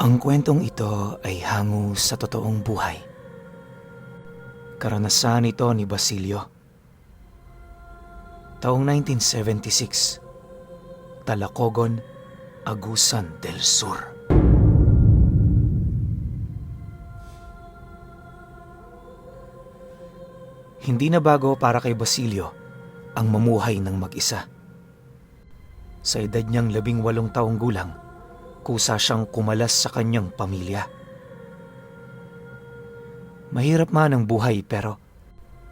Ang kwentong ito ay hango sa totoong buhay. Karanasan ito ni Basilio. Taong 1976, Talacogon, Agusan del Sur. Hindi na bago para kay Basilio ang mamuhay ng mag-isa. Sa edad niyang 18 taong gulang, kusa siyang kumalas sa kanyang pamilya. Mahirap man ang buhay pero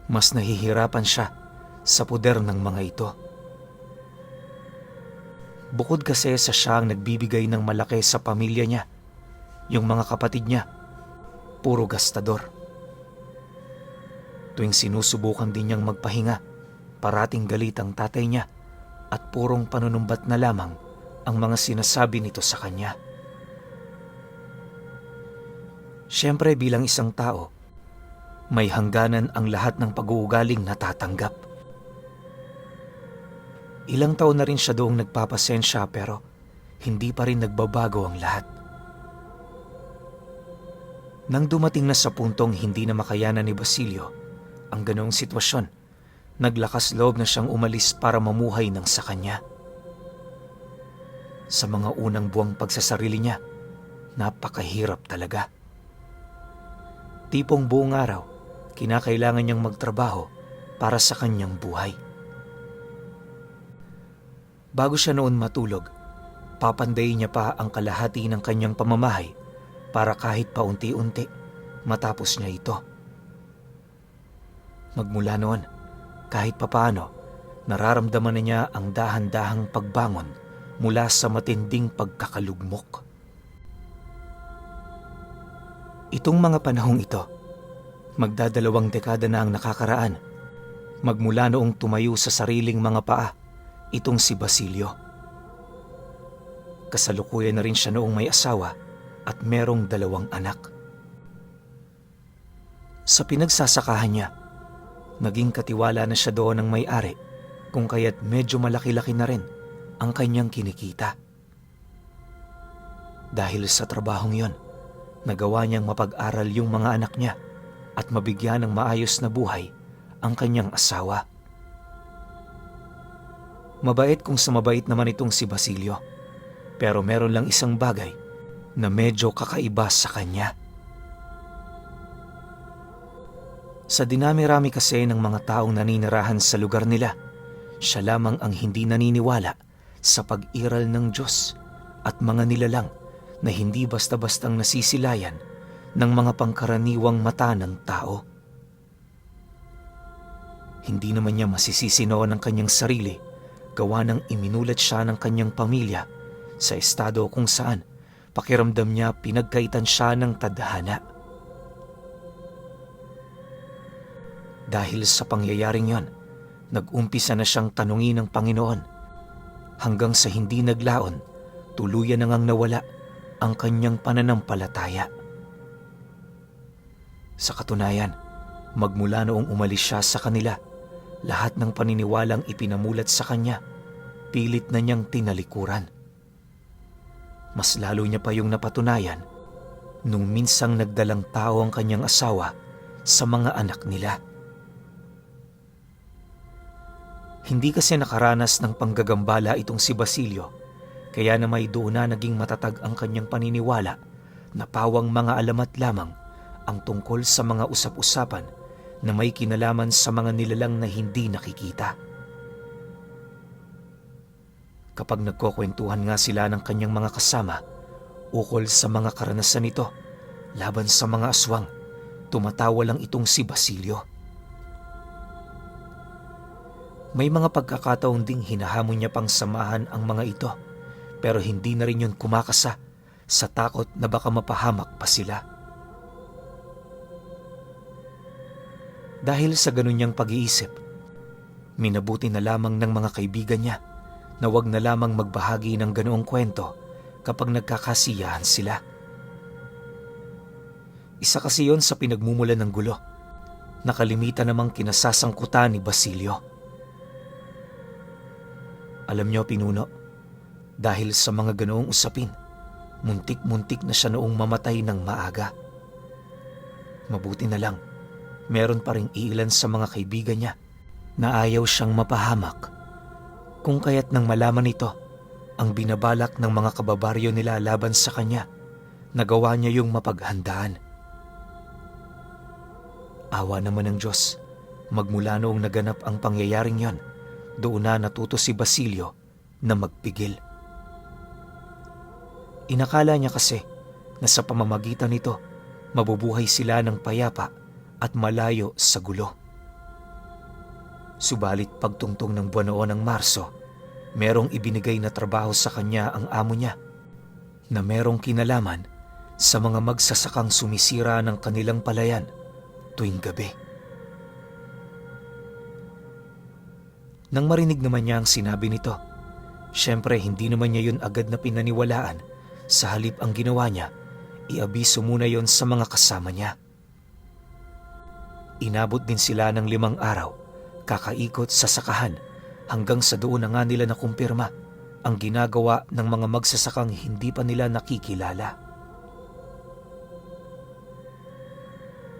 mas nahihirapan siya sa puder ng mga ito. Bukod kasi sa siyang nagbibigay ng malaki sa pamilya niya, yung mga kapatid niya, puro gastador. Tuwing sinusubukan din niyang magpahinga, parating galit ang tatay niya at purong panunumbat na lamang ang mga sinasabi nito sa kanya. Siyempre bilang isang tao, may hangganan ang lahat ng pag-uugaling natatanggap. Ilang taon na rin siya doong nagpapasensya pero hindi pa rin nagbabago ang lahat. Nang dumating na sa puntong hindi na makayanan ni Basilio ang ganoong sitwasyon, naglakas loob na siyang umalis para mamuhay ng sa kanya. Sa mga unang buwang pagsasarili niya, napakahirap talaga. Tipong buong araw, kinakailangan niyang magtrabaho para sa kanyang buhay. Bago siya noon matulog, papandayin niya pa ang kalahati ng kanyang pamamahay para kahit paunti-unti matapos niya ito. Magmula noon, kahit papaano, nararamdaman na niya ang dahan-dahang pagbangon mula sa matinding pagkakalugmok. Itong mga panahong ito, magdadalawang dekada na ang nakakaraan, magmula noong tumayo sa sariling mga paa, itong si Basilio. Kasalukuyan na rin siya noong may asawa at merong 2 anak. Sa pinagsasakahan niya, naging katiwala na siya doon ng may-ari kung kaya't medyo malaki-laki na rin ang kanyang kinikita. Dahil sa trabahong yon, nagawa niyang mapag-aral yung mga anak niya at mabigyan ng maayos na buhay ang kanyang asawa. Mabait kung sa mabait naman itong si Basilio, pero meron lang isang bagay na medyo kakaiba sa kanya. Sa dinami-rami kasi ng mga taong naninirahan sa lugar nila, siya lamang ang hindi naniniwala sa pag-iral ng Diyos at mga nilalang na hindi basta-bastang nasisilayan ng mga pangkaraniwang mata ng tao. Hindi naman niya masisisi noon ang kanyang sarili gawa ng iminulat siya ng kanyang pamilya sa estado kung saan pakiramdam niya pinagkaitan siya ng tadhana. Dahil sa pangyayaring yon, nag-umpisa na siyang tanungin ng Panginoon hanggang sa hindi naglaon, tuluyan na ngang nawala ang kanyang pananampalataya. Sa katunayan, magmula noong umalis siya sa kanila, lahat ng paniniwalang ipinamulat sa kanya, pilit na niyang tinalikuran. Mas lalo niya pa yung napatunayan nung minsang nagdalang tao ang kanyang asawa sa mga anak nila. Hindi kasi nakaranas ng panggagambala itong si Basilio, kaya na may doon na naging matatag ang kanyang paniniwala na pawang mga alamat lamang ang tungkol sa mga usap-usapan na may kinalaman sa mga nilalang na hindi nakikita. Kapag nagkukwentuhan nga sila ng kanyang mga kasama ukol sa mga karanasan nito laban sa mga aswang, tumatawa lang itong si Basilio. May mga pagkakataon ding hinahamon niya pang samahan ang mga ito, pero hindi na rin yun kumakasa sa takot na baka mapahamak pa sila. Dahil sa ganun niyang pag-iisip, minabuti na lamang ng mga kaibigan niya na wag na lamang magbahagi ng ganoong kwento kapag nagkakasiyahan sila. Isa kasi yon sa pinagmumulan ng gulo, nakalimitan namang kinasasangkutan ni Basilio. Alam niyo, Pinuno, dahil sa mga ganoong usapin, Muntik-muntik na siya noong mamatay ng maaga. Mabuti na lang, meron pa ring iilan sa mga kaibigan niya na ayaw siyang mapahamak. Kung kaya't nang malaman ito, ang binabalak ng mga kababaryo nila laban sa kanya, nagawa niya yung mapaghandaan. Awa naman ng Diyos, magmula noong naganap ang pangyayaring yon, doon na natuto si Basilio na magpigil. Inakala niya kasi na sa pamamagitan nito, mabubuhay sila ng payapa at malayo sa gulo. Subalit pagtungtong ng buwan noon ng Marso, merong ibinigay na trabaho sa kanya ang amo niya na merong kinalaman sa mga magsasakang sumisira ng kanilang palayan tuwing gabi. Nang marinig naman niya ang sinabi nito, syempre hindi naman niya yun agad na pinaniwalaan. Sa halip ang ginawa niya, iabiso muna yon sa mga kasama niya. Inabot din sila ng 5 araw, kakaikot sa sakahan, hanggang sa doon na nga nila nakumpirma ang ginagawa ng mga magsasakang hindi pa nila nakikilala.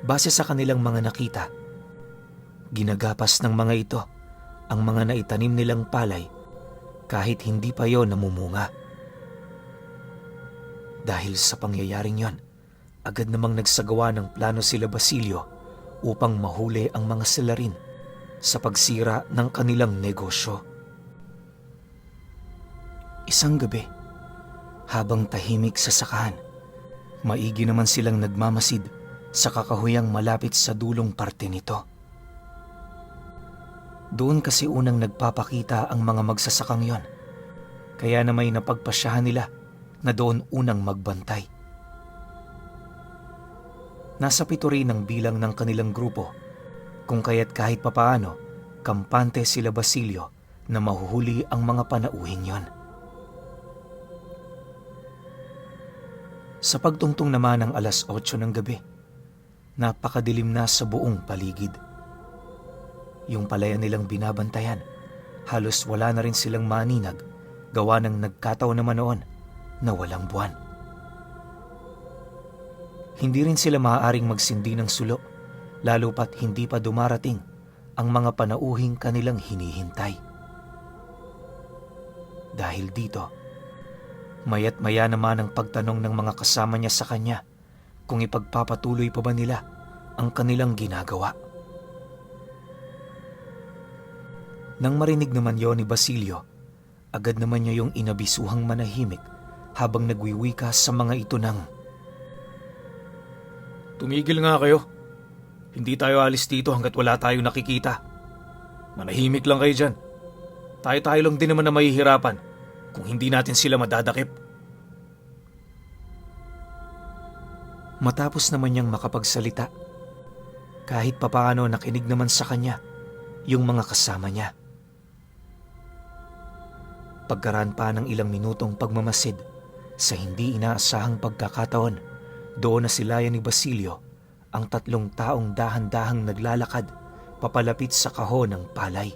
Base sa kanilang mga nakita, ginagapas ng mga ito ang mga naitanim nilang palay kahit hindi pa yon namumunga. Dahil sa pangyayaring yon, agad namang nagsagawa ng plano sila Basilio upang mahuli ang mga salarin sa pagsira ng kanilang negosyo. Isang gabi, habang tahimik sa sakahan, maigi naman silang nagmamasid sa kakahuyang malapit sa dulong parte nito. Doon kasi unang nagpapakita ang mga magsasakang yon, kaya na may napagpasyahan nila na doon unang magbantay. Nasa 7 rin ang bilang ng kanilang grupo, kung kaya't kahit papaano, kampante sila Basilio na mahuhuli ang mga panauhing yon. Sa pagtungtong naman ng 8:00 ng gabi, napakadilim na sa buong paligid. Yung palayan nilang binabantayan, halos wala na rin silang maninag, gawa ng nagkataon naman noon na walang buwan. Hindi rin sila maaaring magsindi ng sulo, lalo pat hindi pa dumarating ang mga panauhing kanilang hinihintay. Dahil dito, maya't maya naman ang pagtanong ng mga kasama niya sa kanya kung ipagpapatuloy pa ba nila ang kanilang ginagawa. Nang marinig naman yon ni Basilio, agad naman niya yung inabisuhang manahimik habang nagwiwika sa mga ito ng, "Tumigil nga kayo. Hindi tayo alis dito hanggat wala tayong nakikita. Manahimik lang kayo dyan. Tayo-tayo lang din naman na mahihirapan kung hindi natin sila madadakip." Matapos naman niyang makapagsalita, kahit papaano nakinig naman sa kanya yung mga kasama niya. Pagkaraan pa ng ilang minutong pagmamasid, sa hindi inaasahang pagkakataon, doon na silayan ni Basilio ang 3 taong dahan-dahang naglalakad papalapit sa kahon ng palay.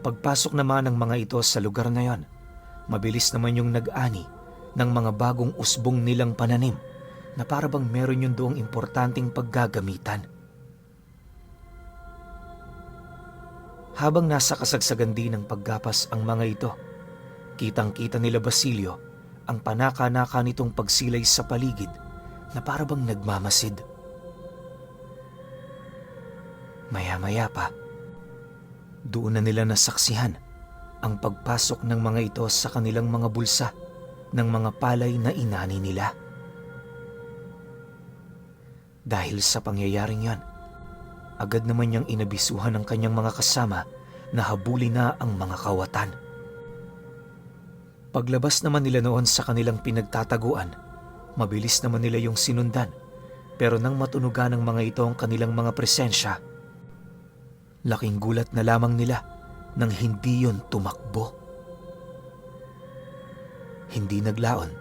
Pagpasok naman ng mga ito sa lugar na yon, mabilis naman yung nag-ani ng mga bagong usbong nilang pananim na parabang meron yung doong importanteng paggagamitan. Habang nasa kasagsagan din ng paggapas ang mga ito, kitang-kita nila Basilio ang panaka-naka nitong pagsilay sa paligid na parabang nagmamasid. Maya-maya pa, doon na nila nasaksihan ang pagpasok ng mga ito sa kanilang mga bulsa ng mga palay na inani nila. Dahil sa pangyayaring yon, agad naman niyang inabisuhan ng kanyang mga kasama na habulin na ang mga kawatan. Paglabas naman nila noon sa kanilang pinagtataguan, mabilis naman nila yung sinundan, pero nang matunugan ng mga ito ang kanilang mga presensya, laking gulat na lamang nila nang hindi yon tumakbo. Hindi naglaon.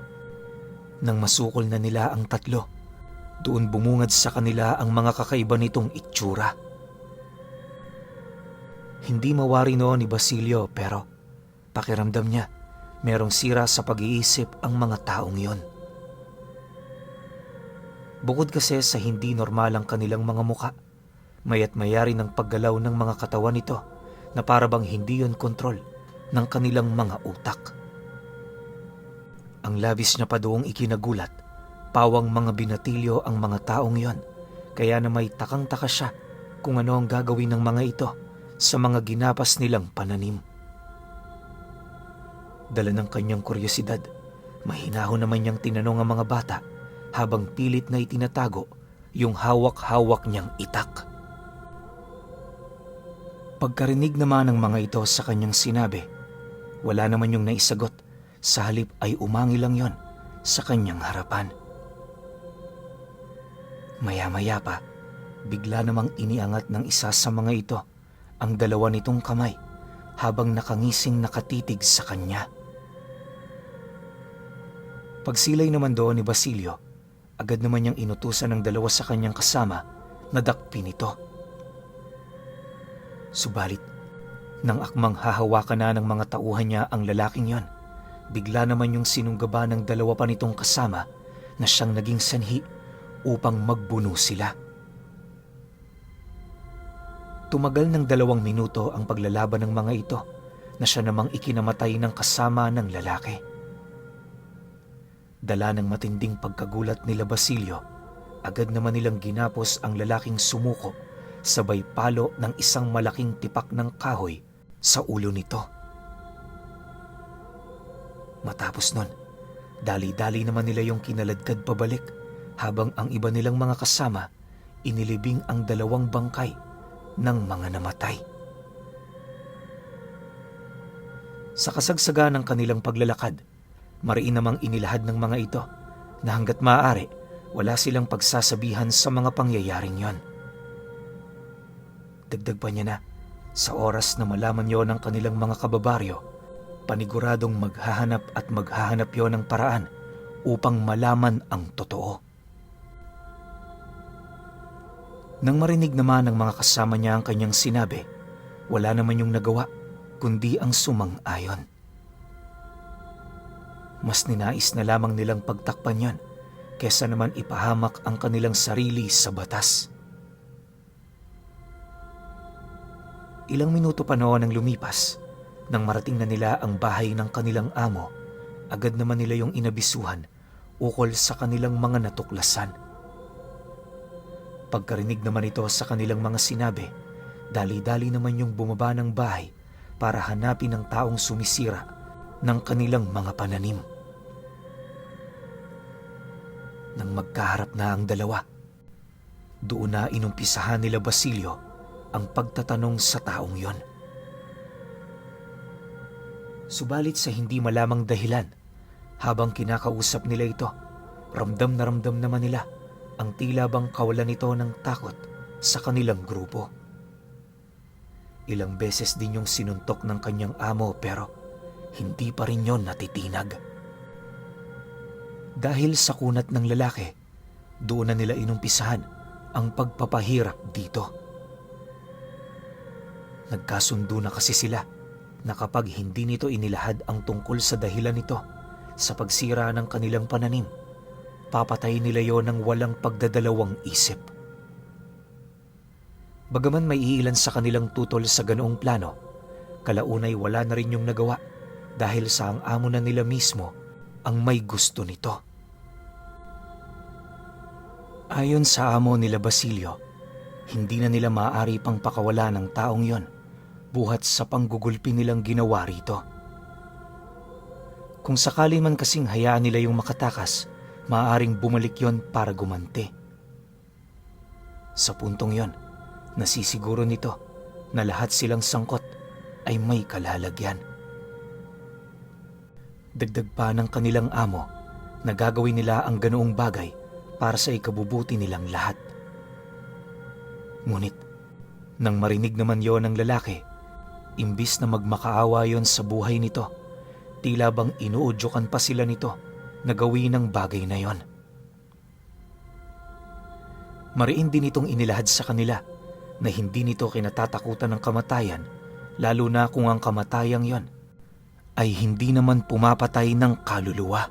Nang masukol na nila ang 3, doon bumungad sa kanila ang mga kakaiba nitong itsura. Hindi mawari noon ni Basilio pero pakiramdam niya merong sira sa pag-iisip ang mga taong yon. Bukod kasi sa hindi normal ang kanilang mga muka, maya't maya rin ang paggalaw ng mga katawan nito na para bang hindi yon kontrol ng kanilang mga utak. Ang labis niya pa doong ikinagulat, pawang mga binatilyo ang mga taong yon, kaya na may takang-taka siya kung ano ang gagawin ng mga ito sa mga ginapas nilang pananim. Dala ng kanyang kuryosidad, mahinahon naman niyang tinanong ang mga bata habang pilit na itinatago yung hawak-hawak niyang itak. Pagkarinig naman ng mga ito sa kanyang sinabi, wala naman yung naisagot, sa halip ay umangi lang yon sa kanyang harapan. Maya-maya pa, bigla namang iniangat ng isa sa mga ito ang dalawa nitong kamay habang nakangising nakatitig sa kanya. Pagsilay naman doon ni Basilio, agad naman niyang inutusan ng dalawa sa kanyang kasama na dakpin ito. Subalit, nang akmang hahawakan na ng mga tauhan niya ang lalaking yon, bigla naman yung sinunggaba ng dalawa pa nitong kasama na siyang naging sanhi upang magbuno sila. Tumagal ng 2 minuto ang paglalaban ng mga ito na siya namang ikinamatay ng kasama ng lalaki. Dala ng matinding pagkagulat nila Basilio, agad naman nilang ginapos ang lalaking sumuko sabay palo ng isang malaking tipak ng kahoy sa ulo nito. Matapos nun, dali-dali naman nila yung kinaladkad pabalik habang ang iba nilang mga kasama inilibing ang 2 bangkay ng mga namatay. Sa kasagsaga ng kanilang paglalakad, mariin namang inilahad ng mga ito na hanggat maaari wala silang pagsasabihan sa mga pangyayaring yon. Dagdag pa niya na, sa oras na malaman yon ng kanilang mga kababaryo, paniguradong maghahanap yon ng paraan upang malaman ang totoo. Nang marinig naman ng mga kasama niya ang kanyang sinabi, wala naman yung nagawa kundi ang sumang-ayon. Mas ninais na lamang nilang pagtakpan yan kesa naman ipahamak ang kanilang sarili sa batas. Ilang minuto pa noon ang lumipas, nang marating na nila ang bahay ng kanilang amo, agad naman nila yung inabisuhan ukol sa kanilang mga natuklasan. Pagkarinig naman ito sa kanilang mga sinabi, dali-dali naman yung bumaba ng bahay para hanapin ang taong sumisira ng kanilang mga pananim. Nang magkaharap na ang dalawa, doon na inumpisahan nila Basilio ang pagtatanong sa taong yon. Subalit sa hindi malamang dahilan, habang kinakausap nila ito, ramdam naman nila ang tila bang kawalan nito ng takot sa kanilang grupo. Ilang beses din yung sinuntok ng kanyang amo pero hindi pa rin yon natitinag. Dahil sa kunat ng lalaki, doon na nila inumpisahan ang pagpapahirap dito. Nagkasundo na kasi sila na kapag hindi nito inilahad ang tungkol sa dahilan nito sa pagsira ng kanilang pananim, papatayin nila yon ng walang pagdadalawang isip. Bagaman may iilan sa kanilang tutol sa ganoong plano, kalaunay wala na rin yung nagawa dahil sa ang amo na nila mismo ang may gusto nito. Ayon sa amo nila Basilio, hindi na nila maaari pang pakawala ng taong yon buhat sa panggugulpi nilang ginawa rito. Kung sakali man kasing hayaan nila yung makatakas, maaaring bumalik yon para gumanti. Sa puntong yon, nasisiguro nito na lahat silang sangkot ay may kalalagyan. Dagdag pa ng kanilang amo na gagawin nila ang ganoong bagay para sa ikabubuti nilang lahat. Ngunit, nang marinig naman yon ng lalaki, imbis na magmakaawa yon sa buhay nito, tila bang inuudyokan pa sila nito na gawin ang bagay na yon. Mariin din itong inilahad sa kanila na hindi nito kinatatakutan ng kamatayan, lalo na kung ang kamatayang yon ay hindi naman pumapatay ng kaluluwa.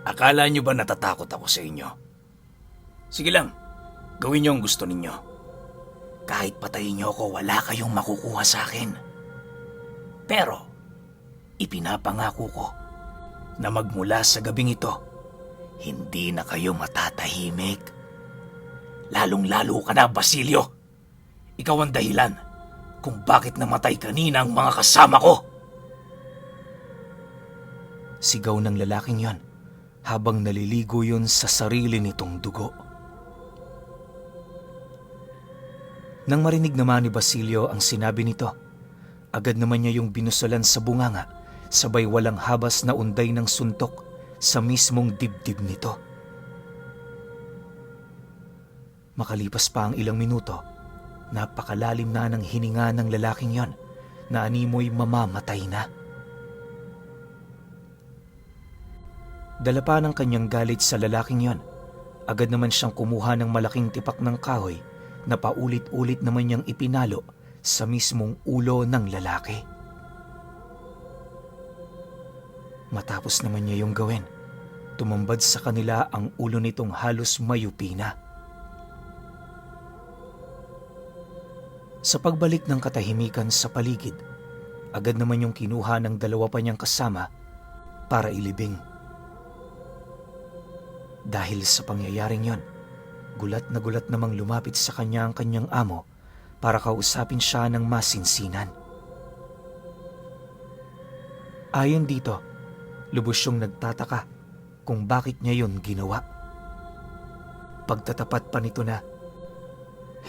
Akala nyo ba natatakot ako sa inyo? Sige lang, gawin nyo ang gusto ninyo. Kahit patayin nyo ako, wala kayong makukuha sa akin. Pero, ipinapangako ko na magmula sa gabing ito, hindi na kayo matatahimik. Lalong-lalo ka na, Basilio. Ikaw ang dahilan kung bakit namatay kanina ang mga kasama ko. Sigaw ng lalaking yon habang naliligo yun sa sarili nitong dugo. Nang marinig naman ni Basilio ang sinabi nito, agad naman niya yung binusalan sa bunganga, sabay walang habas na unday ng suntok sa mismong dibdib nito. Makalipas pa ang ilang minuto, napakalalim na ng hininga ng lalaking yon na animoy mamamatay na. Dala pa ng kanyang galit sa lalaking yon, agad naman siyang kumuha ng malaking tipak ng kahoy na paulit-ulit naman niyang ipinalo sa mismong ulo ng lalaki. Matapos naman niya yung gawin, tumambad sa kanila ang ulo nitong halos mayupi na. Sa pagbalik ng katahimikan sa paligid, agad naman yung kinuha ng dalawa pa niyang kasama para ilibing. Dahil sa pangyayaring yon, gulat namang lumapit sa kanya ang kanyang amo para kausapin siya ng masinsinan. Ayon dito, lubos siyang nagtataka kung bakit niya yun ginawa. Pagtatapat pa nito na,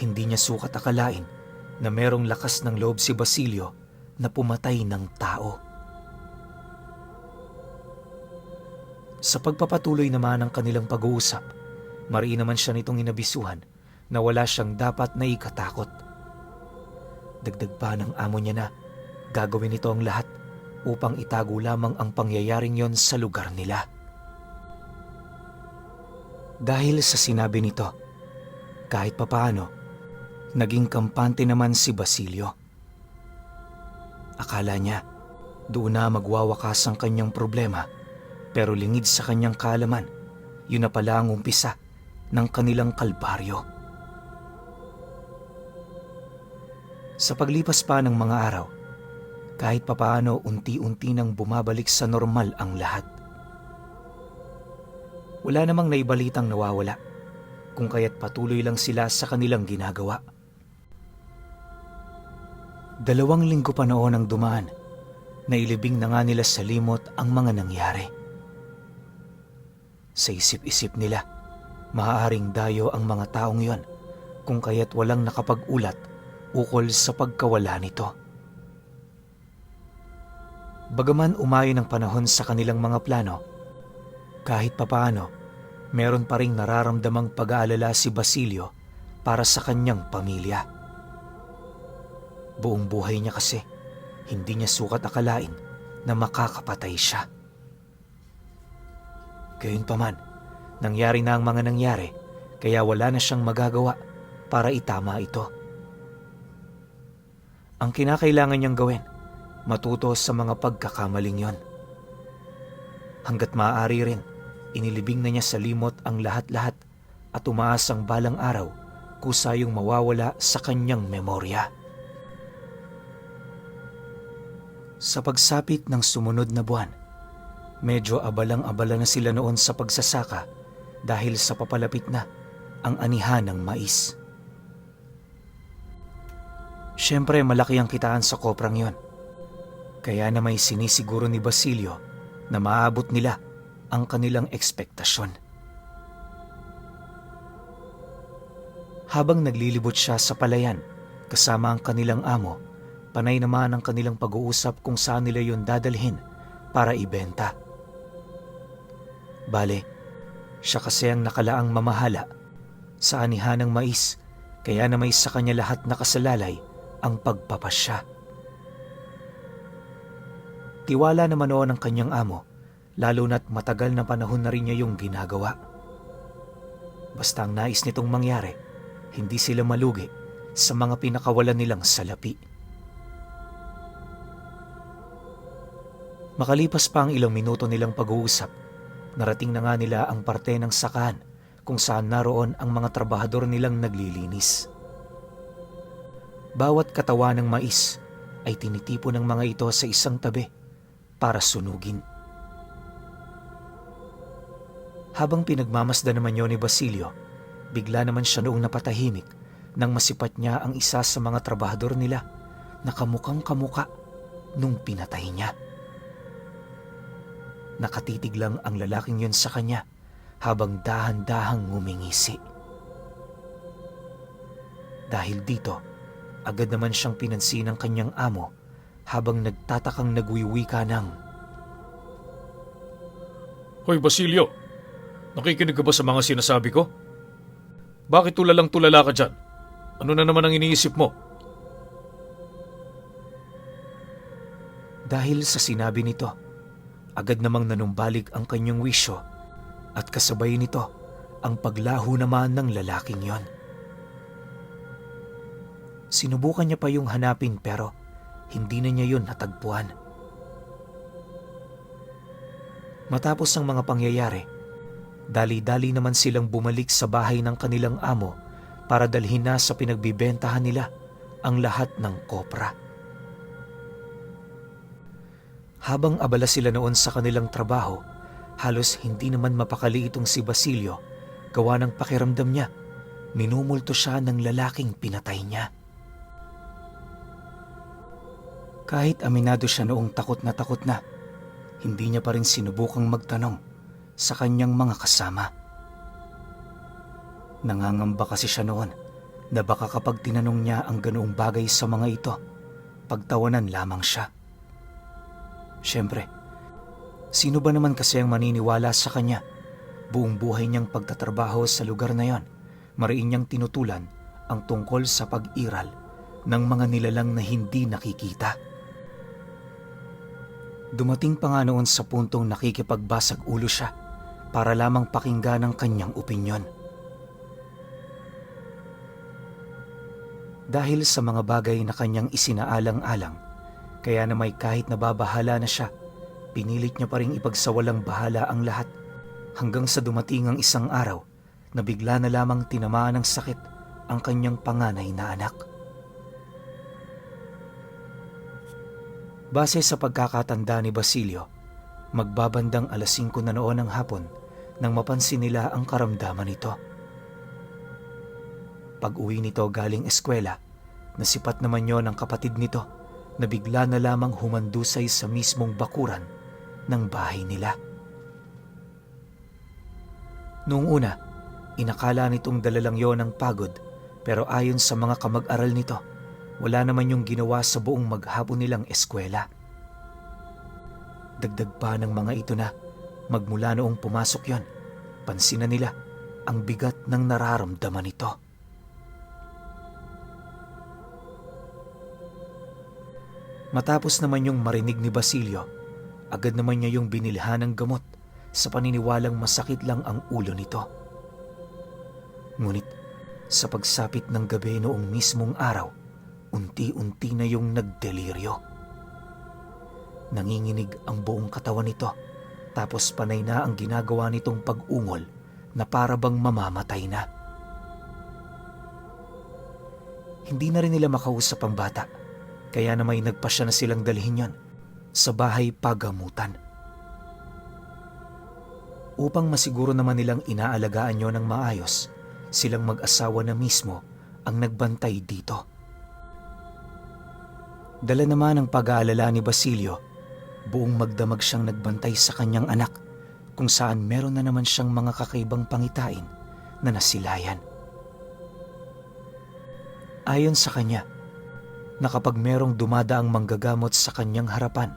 hindi niya sukat akalain na merong lakas ng loob si Basilio na pumatay ng tao. Sa pagpapatuloy naman ng kanilang pag-uusap, mariin naman siya nitong inabisuhan na wala siyang dapat na ikatakot. Dagdag pa ng amo niya na gagawin nito ang lahat upang itago lamang ang pangyayaring yon sa lugar nila. Dahil sa sinabi nito, kahit papaano, naging kampante naman si Basilio. Akala niya, doon na magwawakas ang kanyang problema, pero lingid sa kanyang kaalaman, yun na pala ang umpisa ng kanilang kalbaryo. Sa paglipas pa ng mga araw, kahit papaano unti-unti nang bumabalik sa normal ang lahat. Wala namang naibalitang nawawala, kung kaya't patuloy lang sila sa kanilang ginagawa. 2 linggo pa noon ang dumaan, nailibing na nga nila sa limot ang mga nangyari. Sa isip-isip nila, maaaring dayo ang mga taong yon, kung kaya't walang nakapag-ulat ukol sa pagkawala nito. Bagaman umayon ang panahon sa kanilang mga plano, kahit papaano, meron pa ring nararamdamang pag-aalala si Basilio para sa kanyang pamilya. Buong buhay niya kasi, hindi niya sukat akalain na makakapatay siya. Gayunpaman, nangyari na ang mga nangyari, kaya wala na siyang magagawa para itama ito. Ang kinakailangan niyang gawin, matuto sa mga pagkakamaling yon. Hanggat maaari rin, inilibing na niya sa limot ang lahat-lahat at umaas ang balang araw kusayong mawawala sa kanyang memorya. Sa pagsapit ng sumunod na buwan, medyo abalang-abala na sila noon sa pagsasaka dahil sa papalapit na ang anihan ng mais. Siyempre malaki ang kitaan sa koprang yon, kaya na may sinisiguro ni Basilio na maabot nila ang kanilang ekspektasyon. Habang naglilibot siya sa palayan kasama ang kanilang amo, panay naman ang kanilang pag-uusap kung saan nila yon dadalhin para ibenta. Bale, siya kasi ang nakalaang mamahala sa anihan ng mais, kaya na may sa kanya lahat nakasalalay ang pagpapasya. Tiwala naman noon ang kanyang amo, lalo na't matagal na panahon na rin niya yung ginagawa. Basta ang nais nitong mangyari, hindi sila malugi sa mga pinakawalan nilang salapi. Makalipas pa ang ilang minuto nilang pag-uusap, narating na nga nila ang parte ng sakahan kung saan naroon ang mga trabahador nilang naglilinis. Bawat katawan ng mais ay tinitipo ng mga ito sa isang tabi para sunugin. Habang pinagmamasdan naman yun ni Basilio, bigla naman siya noong napatahimik nang masipat niya ang isa sa mga trabahador nila na kamukhang kamuka nung pinatay niya. Nakatitig lang ang lalaking yun sa kanya habang dahan-dahang ngumingisi. Dahil dito, agad naman siyang pinansin ng kanyang amo habang nagtatakang nagwiwika ng, Hoy Basilio, nakikinig ka ba sa mga sinasabi ko? Bakit tulalang tulala ka dyan? Ano na naman ang iniisip mo? Dahil sa sinabi nito, agad namang nanumbalik ang kanyang wisyo at kasabay nito ang paglaho naman ng lalaking yon. Sinubukan niya pa yung hanapin pero hindi na niya yun natagpuan. Matapos ang mga pangyayari, dali-dali naman silang bumalik sa bahay ng kanilang amo para dalhin na sa pinagbibentahan nila ang lahat ng kopra. Habang abala sila noon sa kanilang trabaho, halos hindi naman mapakali itong si Basilio gawa ng pakiramdam niya. Minumulto siya ng lalaking pinatay niya. Kahit aminado siya noong takot na, hindi niya pa rin sinubukang magtanong sa kanyang mga kasama. Nangangamba kasi siya noon na baka kapag tinanong niya ang ganoong bagay sa mga ito, pagtawanan lamang siya. Siyempre, sino ba naman kasi ang maniniwala sa kanya? Buong buhay niyang pagtatrabaho sa lugar na yon, mariin niyang tinutulan ang tungkol sa pag-iral ng mga nilalang na hindi nakikita. Dumating pa nga noon sa puntong nakikipagbasag ulo siya para lamang pakinggan ang kanyang opinyon. Dahil sa mga bagay na kanyang isinaalang-alang, kaya na may kahit nababahala na siya, pinilit niya pa rin ipagsawalang bahala ang lahat hanggang sa dumating ang isang araw na bigla na lamang tinamaan ng sakit ang kanyang panganay na anak. Base sa pagkakatanda ni Basilio, magbabandang 5:00 na noon ng hapon nang mapansin nila ang karamdaman nito. Pag-uwi nito galing eskwela, nasipat naman yon ng kapatid nito na bigla na lamang humandusay sa mismong bakuran ng bahay nila. Noong una, inakala nitong dala lang yon ng pagod pero ayon sa mga kamag-aral nito, wala naman yung ginawa sa buong maghapon nilang eskwela. Dagdag pa ng mga ito na magmula noong pumasok yon, pansin na nila ang bigat ng nararamdaman nito. Matapos naman yung marinig ni Basilio, agad naman niya yung binilhan ng gamot sa paniniwalang masakit lang ang ulo nito. Ngunit sa pagsapit ng gabi noong mismong araw, unti-unti na yung nagdeliryo. Nanginginig ang buong katawan nito, tapos panay na ang ginagawa nitong pag-ungol na para bang mamamatay na. Hindi na rin nila makausap ang bata, kaya na may nagpasya na silang dalhin yon sa bahay pagamutan. Upang masiguro naman nilang inaalagaan yon ng maayos, silang mag-asawa na mismo ang nagbantay dito. Dala naman ang pag-aalala ni Basilio, buong magdamag siyang nagbantay sa kanyang anak kung saan meron na naman siyang mga kakaibang pangitain na nasilayan. Ayon sa kanya, na kapag merong dumadaang manggagamot sa kanyang harapan,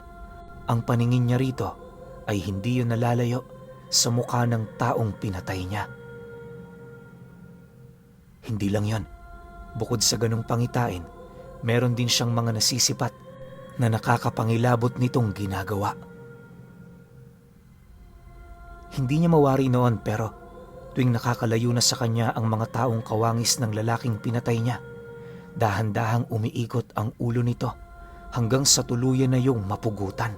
ang paningin niya rito ay hindi yun nalalayo sa mukha ng taong pinatay niya. Hindi lang yon, bukod sa ganong pangitain, meron din siyang mga nasisipat na nakakapangilabot nitong ginagawa. Hindi niya mawari noon pero tuwing nakakalayo na sa kanya ang mga taong kawangis ng lalaking pinatay niya, dahan-dahang umiikot ang ulo nito hanggang sa tuluyan na yung mapugutan.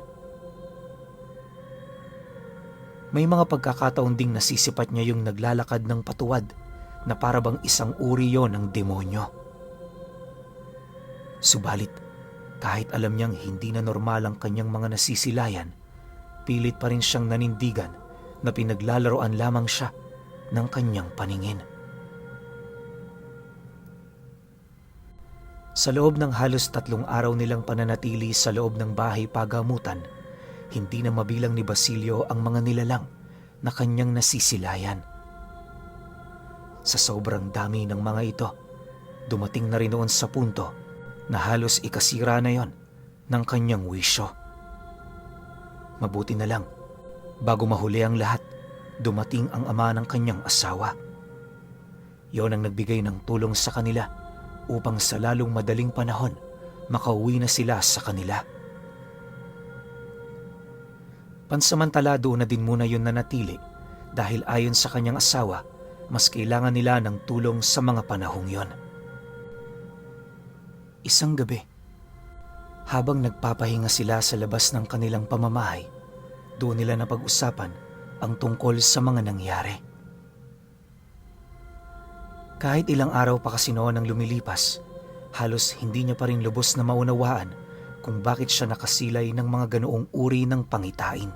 May mga pagkakataon ding nasisipat niya yung naglalakad ng patuwad na para bang isang uri yon ng demonyo. Subalit, kahit alam niyang hindi na normal ang kanyang mga nasisilayan, pilit pa rin siyang nanindigan na pinaglalaroan lamang siya ng kanyang paningin. Sa loob ng halos 3 araw nilang pananatili sa loob ng bahay pagamutan, hindi na mabilang ni Basilio ang mga nilalang na kanyang nasisilayan. Sa sobrang dami ng mga ito, dumating na rin noon sa punto na halos ikasira na yon ng kanyang wisyo. Mabuti na lang, bago mahuli ang lahat, dumating ang ama ng kanyang asawa. Yon ang nagbigay ng tulong sa kanila upang sa lalong madaling panahon makauwi na sila sa kanila. Pansamantala doon na din muna yun nanatili dahil ayon sa kanyang asawa, mas kailangan nila ng tulong sa mga panahong yon. Isang gabi, habang nagpapahinga sila sa labas ng kanilang pamamahay, doon nila napag-usapan ang tungkol sa mga nangyari. Kahit ilang araw pa kasi noon ang lumilipas, halos hindi niya pa rin lubos na maunawaan kung bakit siya nakasilay ng mga ganoong uri ng pangitain.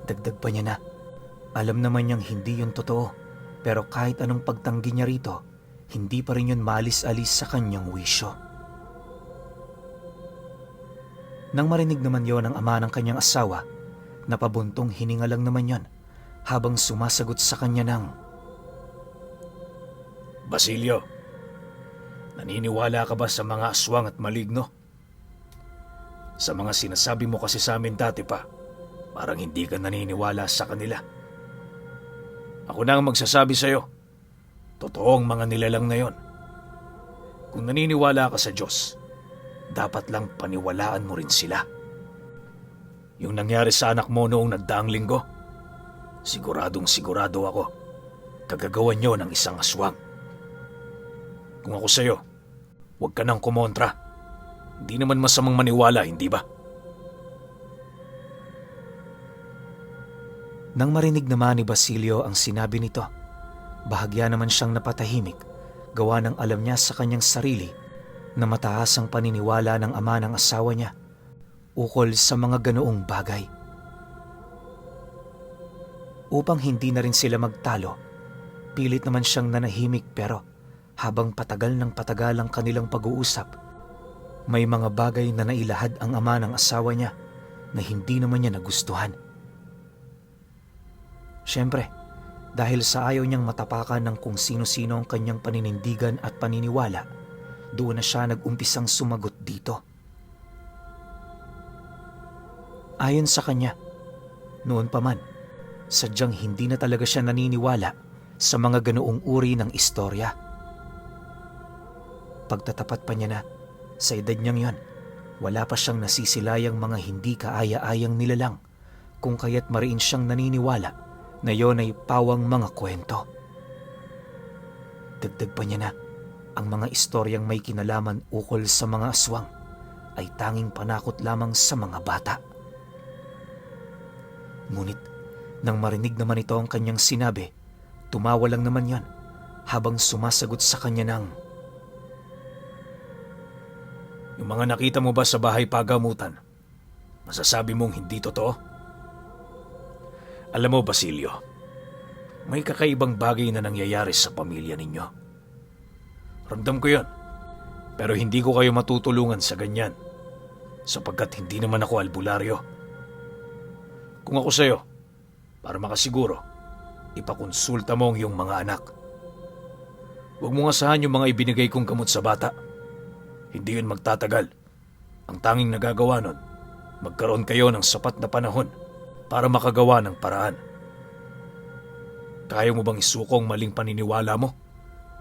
Dagdag pa niya na, alam naman niyang hindi yun totoo, pero kahit anong pagtanggi niya rito, hindi pa rin yun maalis-alis sa kanyang wisyo. Nang marinig naman yon ng ama ng kanyang asawa, napabuntong hininga lang naman yon habang sumasagot sa kanya ng, Basilio, naniniwala ka ba sa mga aswang at maligno? Sa mga sinasabi mo kasi sa amin dati pa, parang hindi ka naniniwala sa kanila. Ako na ang magsasabi sa'yo, totoo ang mga nilalang na yon. Kung naniniwala ka sa Diyos, dapat lang paniwalaan mo rin sila. Yung nangyari sa anak mo noong nagdaang linggo, siguradong sigurado ako, kagagawan nyo ng isang aswang. Kung ako sa'yo, huwag ka nang kumontra. Hindi naman masamang maniwala, hindi ba? Nang marinig naman ni Basilio ang sinabi nito, bahagya naman siyang napatahimik, gawa ng alam niya sa kanyang sarili na mataas ang paniniwala ng ama ng asawa niya ukol sa mga ganoong bagay. Upang hindi na rin sila magtalo, pilit naman siyang nanahimik pero habang patagal ng patagal ang kanilang pag-uusap, may mga bagay na nailahad ang ama ng asawa niya na hindi naman niya nagustuhan. Siyempre, dahil sa ayaw niyang matapakan ng kung sino-sino ang kanyang paninindigan at paniniwala, doon na siya nag-umpisang sumagot dito. Ayon sa kanya, noon pa man, sadyang hindi na talaga siya naniniwala sa mga ganoong uri ng istorya. Pagtatapat pa niya na, sa edad niyang yon, wala pa siyang nasisilayang mga hindi kaaya-ayang nilalang, kung kaya't mariin siyang naniniwala na yon ay pawang mga kwento. Dagdag pa niya na, ang mga istoryang may kinalaman ukol sa mga aswang ay tanging panakot lamang sa mga bata. Ngunit, nang marinig naman ito ang kanyang sinabi, tumawa lang naman yon habang sumasagot sa kanya ng, Yung mga nakita mo ba sa bahay pagamutan, masasabi mong hindi totoo? Alam mo, Basilio, may kakaibang bagay na nangyayari sa pamilya ninyo. Ramdam ko yon, pero hindi ko kayo matutulungan sa ganyan, sapagkat hindi naman ako albularyo. Kung ako sa'yo, para makasiguro, ipakonsulta mo ang iyong mga anak. Huwag mong asahan yung mga ibinigay kong gamot sa bata. Hindi yun magtatagal. Ang tanging nagagawa nun, magkaroon kayo ng sapat na panahon para makagawa ng paraan. Kaya mo bang isuko ang maling paniniwala mo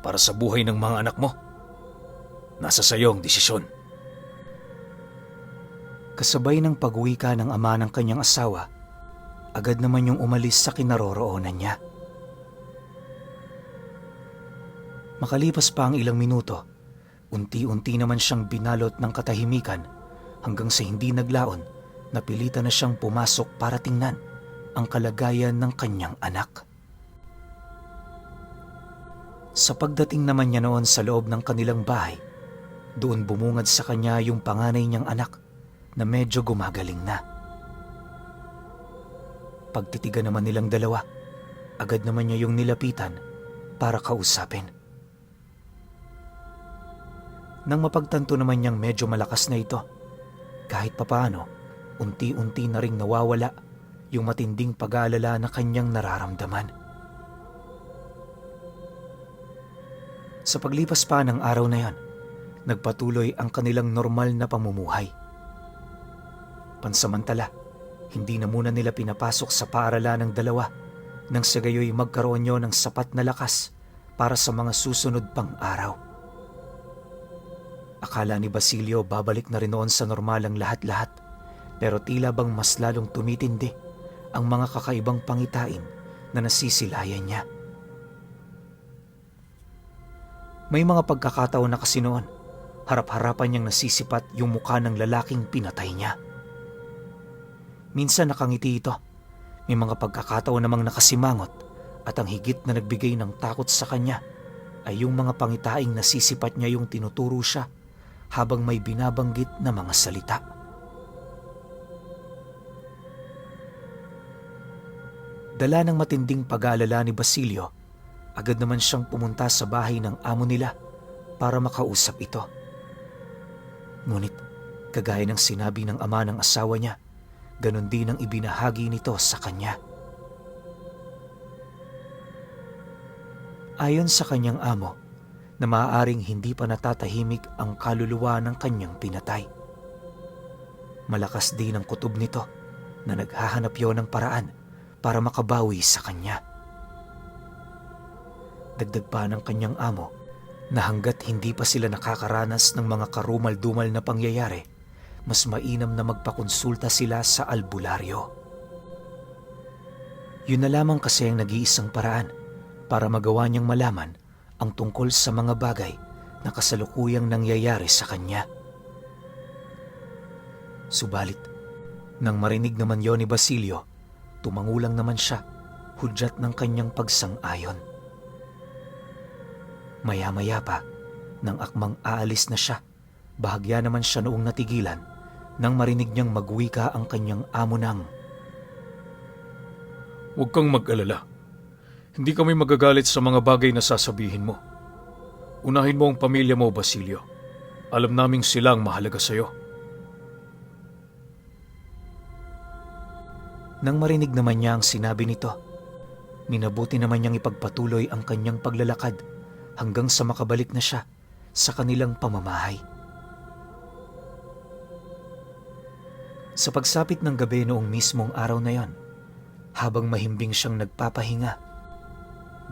para sa buhay ng mga anak mo? Nasa sayo ang desisyon. Kasabay ng pag-uwi ka ng ama ng kanyang asawa, agad naman yung umalis sa kinaroroonan niya. Makalipas pa ang ilang minuto, unti-unti naman siyang binalot ng katahimikan hanggang sa hindi naglaon, napilitan na siyang pumasok para tingnan ang kalagayan ng kanyang anak. Sa pagdating naman niya noon sa loob ng kanilang bahay, doon bumungad sa kanya yung panganay niyang anak na medyo gumagaling na. Pagtitigan naman nilang dalawa, agad naman niya yung nilapitan para kausapin. Nang mapagtanto naman niyang medyo malakas na ito, kahit papaano, unti-unti na ring nawawala yung matinding pag-aalala na kanyang nararamdaman. Sa paglipas pa ng araw na yon, nagpatuloy ang kanilang normal na pamumuhay. Pansamantala, hindi na muna nila pinapasok sa paaralan ng dalawa nang sa gayoy magkaroon nyo ng sapat na lakas para sa mga susunod pang araw. Akala ni Basilio babalik na rin noon sa normal ang lahat-lahat, pero tila bang mas lalong tumitindi ang mga kakaibang pangitain na nasisilayan niya. May mga pagkakataon na kasi noon, harap-harapan niyang nasisipat yung mukha ng lalaking pinatay niya. Minsan nakangiti ito, may mga pagkakataon namang nakasimangot, at ang higit na nagbigay ng takot sa kanya ay yung mga pangitaing nasisipat niya yung tinuturo siya habang may binabanggit na mga salita. Dala ng matinding pag-aalala ni Basilio, agad naman siyang pumunta sa bahay ng amo nila para makausap ito. Ngunit, kagaya ng sinabi ng ama ng asawa niya, ganon din ang ibinahagi nito sa kanya. Ayon sa kanyang amo, na maaaring hindi pa natatahimik ang kaluluwa ng kanyang pinatay. Malakas din ang kutob nito na naghahanap yon ng paraan para makabawi sa kanya. Dagdag pa ng kanyang amo na hanggat hindi pa sila nakakaranas ng mga karumal-dumal na pangyayari, mas mainam na magpakonsulta sila sa albularyo. Yun na lamang kasi ang nag-iisang paraan para magawa niyang malaman ang tungkol sa mga bagay na kasalukuyang nangyayari sa kanya. Subalit, nang marinig naman yon ni Basilio, tumangulang naman siya, hudyat ng kanyang pagsang-ayon. Maya-maya pa, nang akmang aalis na siya, bahagya naman siya noong natigilan nang marinig niyang magwika ang kanyang amo ng, Huwag kang mag-alala. Hindi kami magagalit sa mga bagay na sasabihin mo. Unahin mo ang pamilya mo, Basilio. Alam naming sila ang mahalaga sa'yo. Nang marinig naman niya ang sinabi nito, minabuti naman niyang ipagpatuloy ang kanyang paglalakad hanggang sa makabalik na siya sa kanilang pamamahay. Sa pagsapit ng gabi noong mismong araw na yon, habang mahimbing siyang nagpapahinga,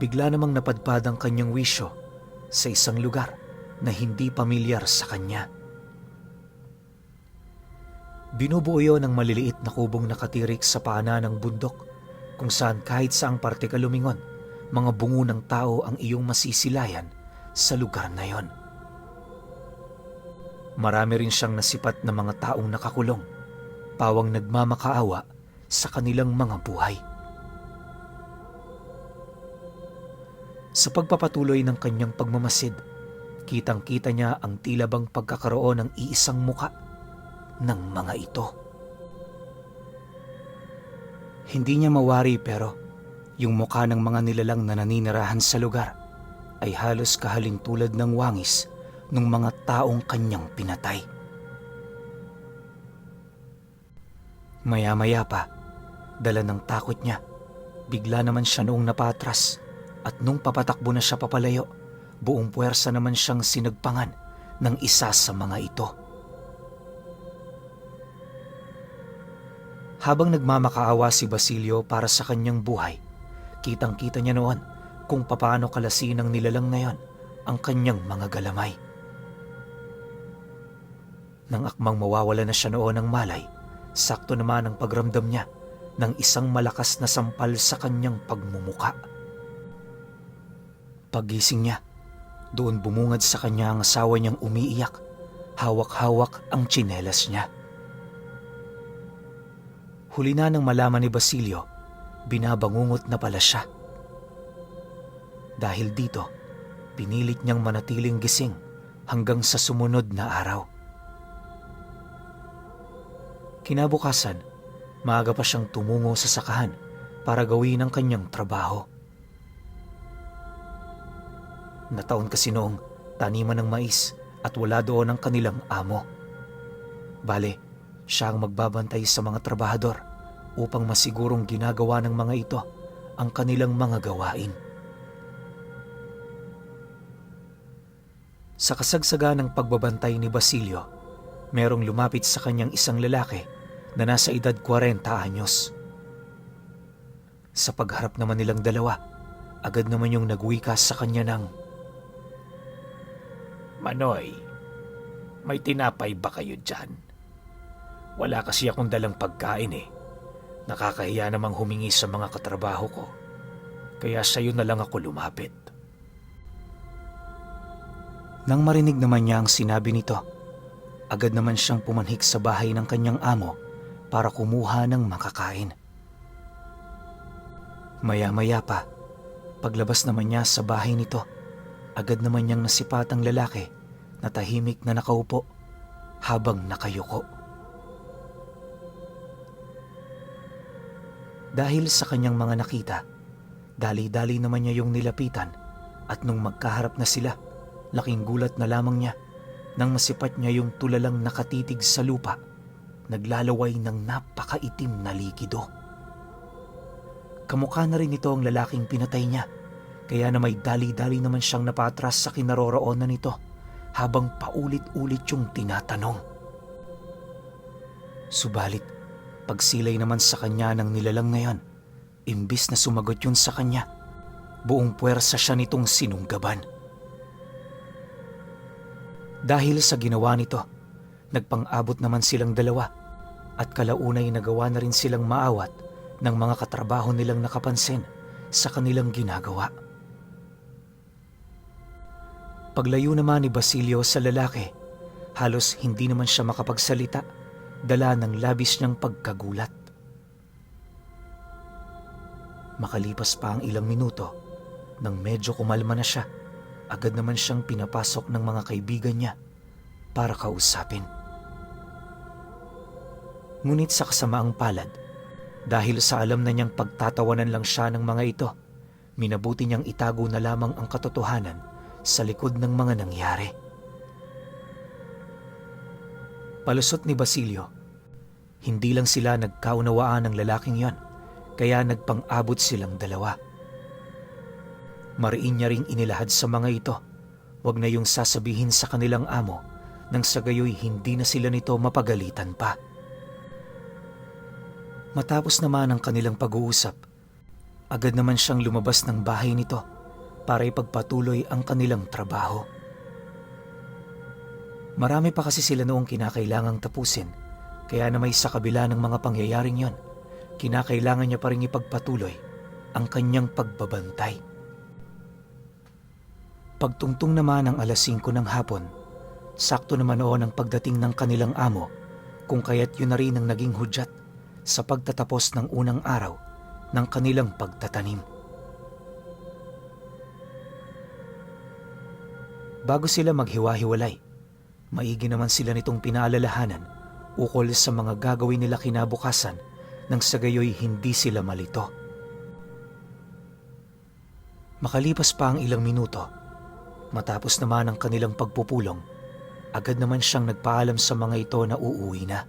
bigla namang napadpad ang kanyang wisyo sa isang lugar na hindi pamilyar sa kanya. Binubuo yun ng maliliit na kubong nakatirik sa paanan ng bundok kung saan kahit saang parte ka lumingon, mga bungo ng tao ang iyong masisilayan sa lugar na yon. Marami rin siyang nasipat na mga taong nakakulong, pawang nagmamakaawa sa kanilang mga buhay. Sa pagpapatuloy ng kanyang pagmamasid, kitang-kita niya ang tila bang pagkakaroon ng iisang muka ng mga ito. Hindi niya mawari pero yung mukha ng mga nilalang na naninirahan sa lugar ay halos kahaling tulad ng wangis ng mga taong kanyang pinatay. Maya-maya pa, dala ng takot niya, bigla naman siya noong napatras. At nung papatakbo na siya papalayo, buong puwersa naman siyang sinagpangan ng isa sa mga ito. Habang nagmamakaawa si Basilio para sa kanyang buhay, kitang-kita niya noon kung papaano kalasin ng nilalang na yon ang kanyang mga galamay. Nang akmang mawawala na siya noon ng malay, sakto naman ang pagramdam niya ng isang malakas na sampal sa kanyang pagmumuka. Paggising niya, doon bumungad sa kanya ang asawa niyang umiiyak, hawak-hawak ang tsinelas niya. Huli na nang malaman ni Basilio binabangungot na pala siya. Dahil dito, pinilit niyang manatiling gising hanggang sa sumunod na araw. Kinabukasan, maaga pa siyang tumungo sa sakahan para gawin ang kanyang trabaho. Nataon kasi noong taniman ng mais at wala doon ang kanilang amo. Bale, siya ang magbabantay sa mga trabahador upang masigurong ginagawa ng mga ito ang kanilang mga gawain. Sa kasagsaga ng pagbabantay ni Basilio, merong lumapit sa kanyang isang lalaki na nasa edad 40 anyos. Sa pagharap naman nilang dalawa, agad naman yung nagwika sa kanya ng, Manoy, may tinapay ba kayo dyan? Wala kasi akong dalang pagkain eh. Nakakahiya namang humingi sa mga katrabaho ko. Kaya sa'yo na lang ako lumapit. Nang marinig naman niya ang sinabi nito, agad naman siyang pumanhik sa bahay ng kanyang amo para kumuha ng makakain. Maya-maya pa, paglabas naman niya sa bahay nito, agad naman niyang nasipat ang lalaki na tahimik na nakaupo habang nakayuko. Dahil sa kanyang mga nakita, dali-dali naman niya yung nilapitan at nung magkaharap na sila, laking gulat na lamang niya nang masipat niya yung tulalang nakatitig sa lupa, naglalaway ng napakaitim na likido. Kamukha na rin ito ang lalaking pinatay niya, kaya na may dali-dali naman siyang napatras sa kinaroroonan nito habang paulit-ulit yung tinatanong. Subalit, pagsilay naman sa kanya ng nilalang na yon, imbis na sumagot yun sa kanya, buong puwersa siya nitong sinunggaban. Dahil sa ginawa nito, nagpang-abot naman silang dalawa at kalaunay nagawa na rin silang maawat ng mga katrabaho nilang nakapansin sa kanilang ginagawa. Paglayo naman ni Basilio sa lalaki, halos hindi naman siya makapagsalita, dala ng labis niyang pagkagulat. Makalipas pa ang ilang minuto, nang medyo kumalma na siya, agad naman siyang pinapasok ng mga kaibigan niya para kausapin. Ngunit sa kasamaang palad, dahil sa alam na niyang pagtatawanan lang siya ng mga ito, minabuti niyang itago na lamang ang katotohanan sa likod ng mga nangyari. Palusot ni Basilio, hindi lang sila nagkaunawaan ng lalaking yon, kaya nagpang-abot silang dalawa. Mariin niya ring inilahad sa mga ito, wag na yung sasabihin sa kanilang amo nang sa gayoy hindi na sila nito mapagalitan pa. Matapos naman ang kanilang pag-uusap, agad naman siyang lumabas ng bahay nito para ipagpatuloy ang kanilang trabaho. Marami pa kasi sila noong kinakailangang tapusin, kaya na may sa kabila ng mga pangyayaring yon, kinakailangan niya pa rin ipagpatuloy ang kanyang pagbabantay. Pagtungtong naman ng 5:00 ng hapon, sakto naman noon ang pagdating ng kanilang amo, kung kaya't yun na rin ang naging hudyat sa pagtatapos ng unang araw ng kanilang pagtatanim. Bago sila maghiwa-hiwalay, maigi naman sila nitong pinaalalahanan ukol sa mga gagawin nila kinabukasan nang sa gayoy hindi sila malito. Makalipas pa ang ilang minuto, matapos naman ang kanilang pagpupulong, agad naman siyang nagpaalam sa mga ito na uuwi na.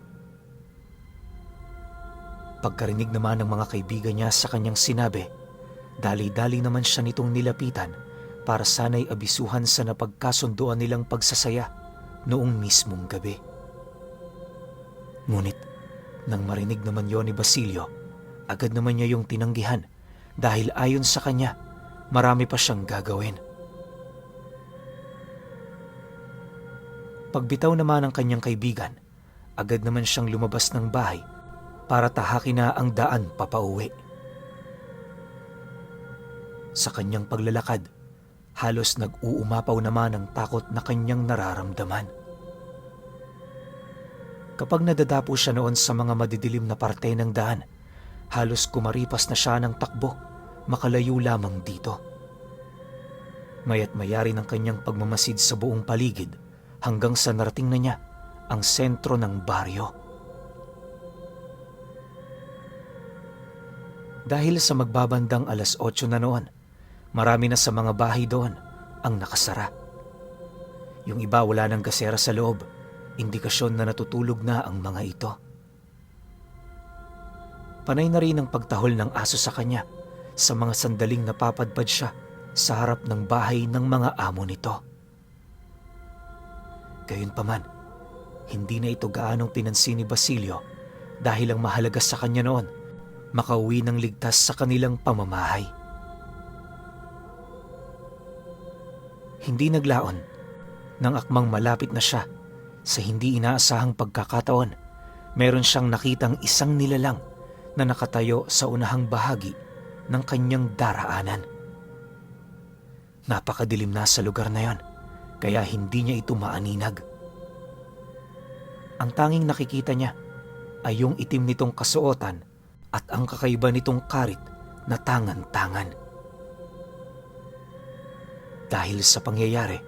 Pagkarinig naman ng mga kaibigan niya sa kanyang sinabi, dali-dali naman siya nitong nilapitan para sana'y abisuhan sa napagkasunduan nilang pagsasaya noong mismong gabi. Ngunit, nang marinig naman yon ni Basilio, agad naman niya yung tinanggihan dahil ayon sa kanya, marami pa siyang gagawin. Pagbitaw naman ng kanyang kaibigan, agad naman siyang lumabas ng bahay para tahakin na ang daan papauwi. Sa kanyang paglalakad, halos nag-uumapaw naman ang takot na kanyang nararamdaman. Kapag nadadapo siya noon sa mga madidilim na parte ng daan, Halos kumaripas na siya ng takbo, makalayo lamang dito. Maya't maya rin ang kanyang pagmamasid sa buong paligid hanggang sa narating na niya ang sentro ng baryo. Dahil sa magbabandang 8:00 na noon, marami na sa mga bahay doon ang nakasara. Yung iba wala ng gasera sa loob, indikasyon na natutulog na ang mga ito. Panay na rin ang pagtahol ng aso sa kanya sa mga sandaling napapadpad siya sa harap ng bahay ng mga amo nito. Gayunpaman, hindi na ito gaanong pinansin ni Basilio dahil ang mahalaga sa kanya noon, makauwi ng ligtas sa kanilang pamamahay. Hindi naglaon nang akmang malapit na siya sa hindi inaasahang pagkakataon, meron siyang nakitang isang nilalang na nakatayo sa unahang bahagi ng kanyang daraanan. Napakadilim na sa lugar na yon, kaya hindi niya ito maaninag. Ang tanging nakikita niya ay yung itim nitong kasuotan at ang kakaiba nitong karit na tangan-tangan. Dahil sa pangyayari,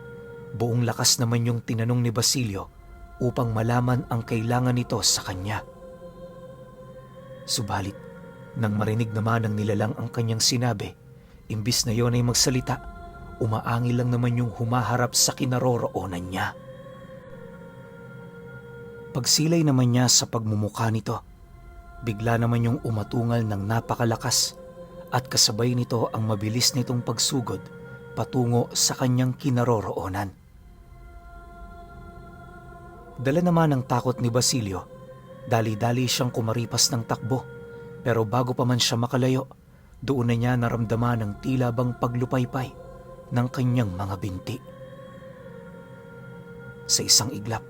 buong lakas naman yung tinanong ni Basilio upang malaman ang kailangan nito sa kanya. Subalit, nang marinig naman ng nilalang ang kanyang sinabi, imbis na yon ay magsalita, umaangil lang naman yung humaharap sa kinaroroonan niya. Pagsilay naman niya sa pagmumukha nito, bigla naman yung umatungal ng napakalakas at kasabay nito ang mabilis nitong pagsugod patungo sa kanyang kinaroroonan. Dala naman ng takot ni Basilio, dali-dali siyang kumaripas ng takbo, pero bago pa man siya makalayo, doon na niya naramdaman ang tila bang paglupaypay ng kanyang mga binti. Sa isang iglap,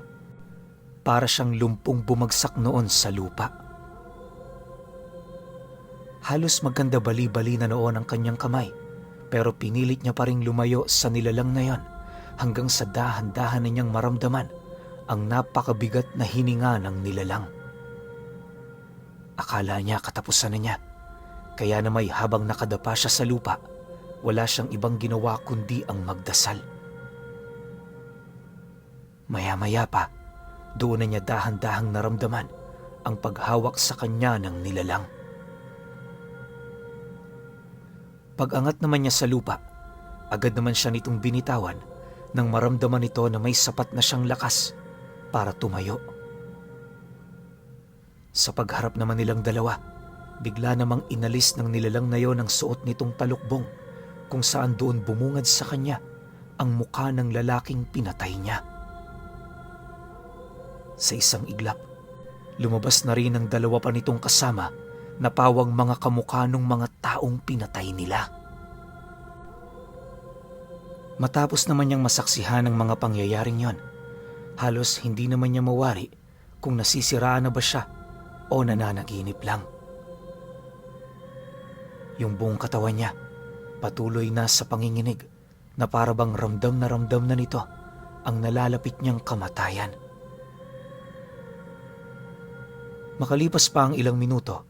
para siyang lumpong bumagsak noon sa lupa. Halos magkanda bali-bali na noon ang kanyang kamay, pero pinilit niya pa ring lumayo sa nilalang na yon hanggang sa dahan-dahan na niyang maramdaman ang napakabigat na hininga ng nilalang. Akala niya katapusan na niya, kaya na may habang nakadapa siya sa lupa, wala siyang ibang ginawa kundi ang magdasal. Maya-maya pa, doon na niya dahan-dahang naramdaman ang paghawak sa kanya ng nilalang. Pag-angat naman niya sa lupa, agad naman siya nitong binitawan nang maramdaman nito na may sapat na siyang lakas para tumayo. Sa pagharap naman nilang dalawa, bigla namang inalis ng nilalang na yon ang suot nitong talukbong kung saan doon bumungad sa kanya ang mukha ng lalaking pinatay niya. Sa isang iglap, lumabas na rin ang dalawa pa nitong kasama na pawang mga kamukha ng mga taong pinatay nila. Matapos naman niyang masaksihan ang mga pangyayaring yon, halos hindi naman niya mawari kung nasisiraan na ba siya o nananaginip lang. Yung buong katawan niya patuloy na sa panginginig na parabang ramdam na nito ang nalalapit niyang kamatayan. Makalipas pa ang ilang minuto,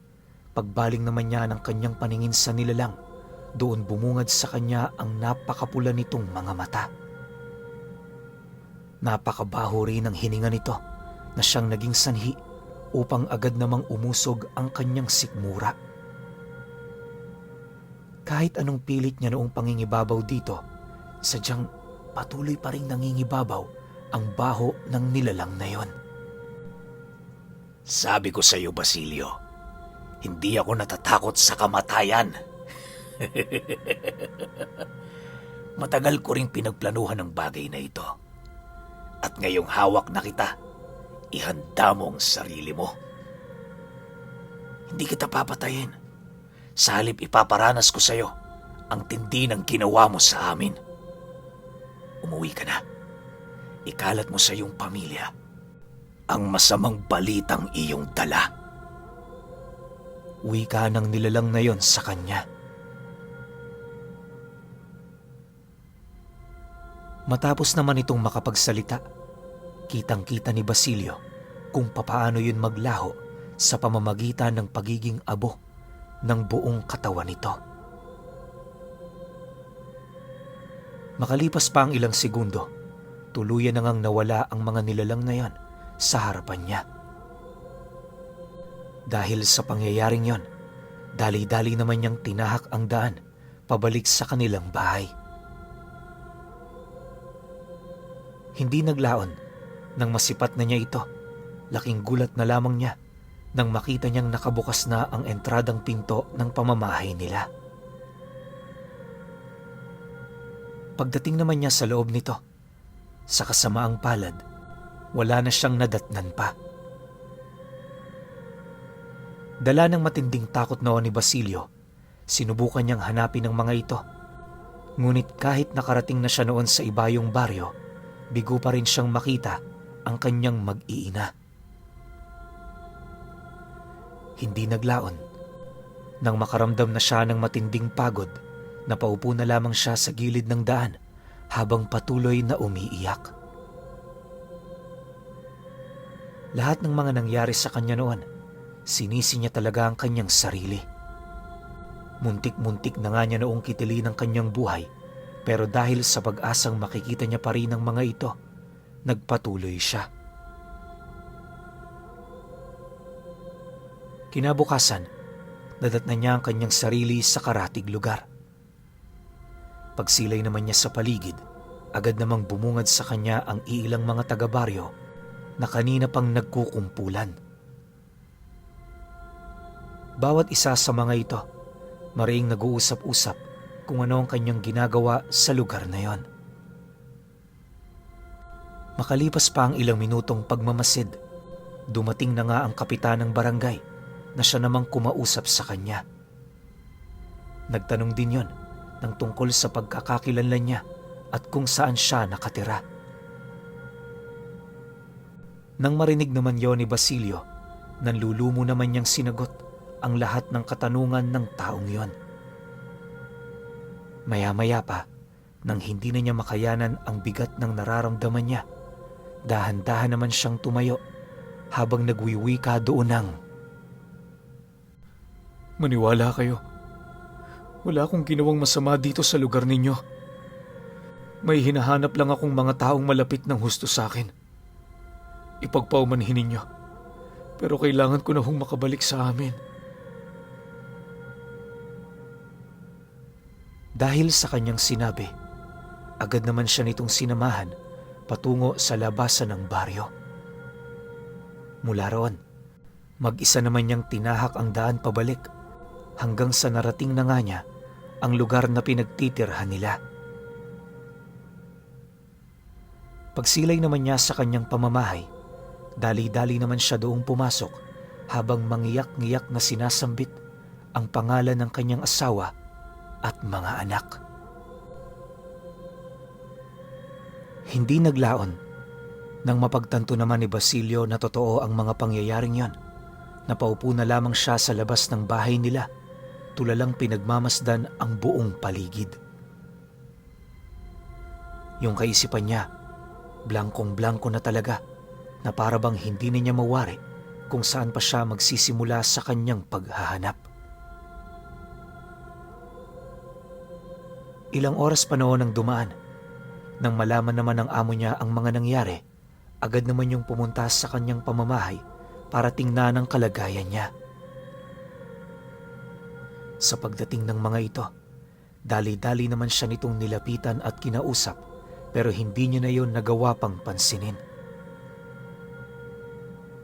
pagbaling naman niya ng kanyang paningin sa nilalang, doon bumungad sa kanya ang napakapula nitong mga mata. Napakabaho rin ang hininga nito na siyang naging sanhi upang agad namang umusog ang kanyang sikmura. Kahit anong pilit niya noong pangingibabaw dito, sadyang patuloy pa rin nangingibabaw ang baho ng nilalang na yon. Sabi ko sa iyo, Basilio, hindi ako natatakot sa kamatayan. Matagal ko ring pinagplanuhan ang bagay na ito. At ngayong hawak na kita, ihanda mo ang sarili mo. Hindi kita papatayin. Sa halip ipaparanas ko sa iyo ang tindi ng ginawa mo sa amin. Umuwi ka na. Ikalat mo sa iyong pamilya ang masamang balitang iyong dala. Wika ng nilalang na yon sa kanya. Matapos naman itong makapagsalita, kitang-kita ni Basilio kung papaano yun maglaho sa pamamagitan ng pagiging abo ng buong katawan nito. Makalipas pa ang ilang segundo, tuluyan na ngang nawala ang mga nilalang na yon sa harapan niya. Dahil sa pangyayaring yon, dali-dali naman niyang tinahak ang daan pabalik sa kanilang bahay. Hindi naglaon nang masipat na niya ito. Laking gulat na lamang niya nang makita niyang nakabukas na ang entradang pinto ng pamamahay nila. Pagdating naman niya sa loob nito, sa kasamaang palad, wala na siyang nadatnan pa. Dala ng matinding takot noon ni Basilio, sinubukan niyang hanapin ang mga ito. Ngunit kahit nakarating na siya noon sa ibayong baryo, bigo pa rin siyang makita ang kanyang mag-iina. Hindi naglaon nang makaramdam na siya ng matinding pagod, napaupo na lamang siya sa gilid ng daan habang patuloy na umiiyak. Lahat ng mga nangyari sa kanya noon, sinisi niya talaga ang kanyang sarili. Muntik-muntik na nga niya noong kitilin ang kanyang buhay, pero dahil sa pag-asang makikita niya pa rin ang mga ito, nagpatuloy siya. Kinabukasan, nadatnan niya ang kanyang sarili sa karatig lugar. Pagsilay naman niya sa paligid, agad namang bumungad sa kanya ang iilang mga taga-baryo na kanina pang nagkukumpulan. Bawat isa sa mga ito, mariing nag-uusap-usap kung ano ang kanyang ginagawa sa lugar na yon. Makalipas pa ang ilang minutong pagmamasid, dumating na nga ang kapitan ng barangay na siya namang kumausap sa kanya. Nagtanong din yon ng tungkol sa pagkakakilanlan niya at kung saan siya nakatira. Nang marinig naman yon ni Basilio, nanlulumo naman niyang sinagot ang lahat ng katanungan ng taong yon. Maya-maya pa, nang hindi na niya makayanan ang bigat ng nararamdaman niya, dahan-dahan naman siyang tumayo habang nagwiwika doon ng, Maniwala kayo. Wala akong ginawang masama dito sa lugar ninyo. May hinahanap lang akong mga taong malapit ng husto sa akin. Ipagpaumanhin ninyo. Pero kailangan ko na hong makabalik sa amin. Dahil sa kanyang sinabi, agad naman siya nitong sinamahan patungo sa labasan ng baryo. Mula roon, mag-isa naman niyang tinahak ang daan pabalik hanggang sa narating na nga niya ang lugar na pinagtitirhan nila. Pagsilay naman niya sa kanyang pamamahay, dali-dali naman siya doong pumasok habang mangiyak-ngiyak na sinasambit ang pangalan ng kanyang asawa at mga anak. Hindi naglaon nang mapagtanto naman ni Basilio na totoo ang mga pangyayaring yon. Napaupo na lamang siya sa labas ng bahay nila, tulalang pinagmamasdan ang buong paligid. Yung kaisipan niya, blankong-blanko na talaga, na para bang hindi na niya mawari kung saan pa siya magsisimula sa kanyang paghahanap. Ilang oras pa noon ang dumaan. Nang malaman naman ng amo niya ang mga nangyari, agad naman yung pumunta sa kanyang pamamahay para tingnan ang kalagayan niya. Sa pagdating ng mga ito, dali-dali naman siya nitong nilapitan at kinausap, pero hindi niya na yon nagawa pang pansinin.